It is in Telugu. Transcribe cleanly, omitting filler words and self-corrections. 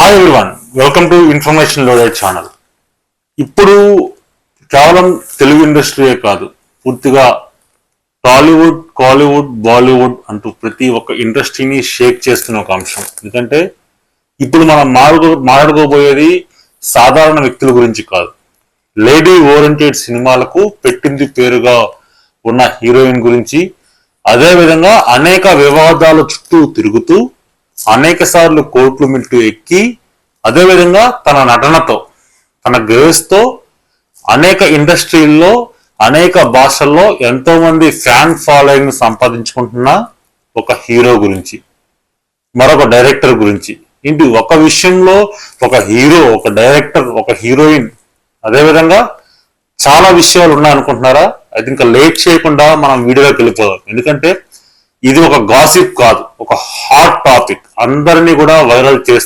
Hi everyone, welcome to information loaded channel. ఇప్పుడు కేవలం తెలుగు ఇండస్ట్రీయే కాదు, పూర్తిగా టాలీవుడ్, కాలీవుడ్, బాలీవుడ్ అంటూ ప్రతి ఒక్క ఇండస్ట్రీని షేక్ చేస్తున్న ఒక అంశం. ఎందుకంటే ఇప్పుడు మనం మాట్లాడుకోబోయేది సాధారణ వ్యక్తుల గురించి కాదు, లేడీ ఓరియంటెడ్ సినిమాలకు పెట్టింది పేరుగా ఉన్న హీరోయిన్ గురించి, అదేవిధంగా అనేక వివాదాల చుట్టూ తిరుగుతూ అనేక సార్లు కోర్టులు మెట్టు ఎక్కి, అదేవిధంగా తన నటనతో, తన గ్రేస్ తో అనేక ఇండస్ట్రీల్లో అనేక భాషల్లో ఎంతో మంది ఫ్యాన్ ఫాలోయింగ్ సంపాదించుకుంటున్న ఒక హీరో గురించి, మరొక డైరెక్టర్ గురించి. ఇంటి ఒక విషయంలో ఒక హీరో, ఒక డైరెక్టర్, ఒక హీరోయిన్, అదేవిధంగా చాలా విషయాలు ఉన్నాయనుకుంటున్నారా? అది ఇంకా లేట్ చేయకుండా మనం వీడియోలోకి వెళ్ళిపోదాం. ఎందుకంటే ఇది ఒక గాసిప్ కాదు, ఒక హాట్ టాపిక్, అందరినీ కూడా వైరల్ చేస్తుంది.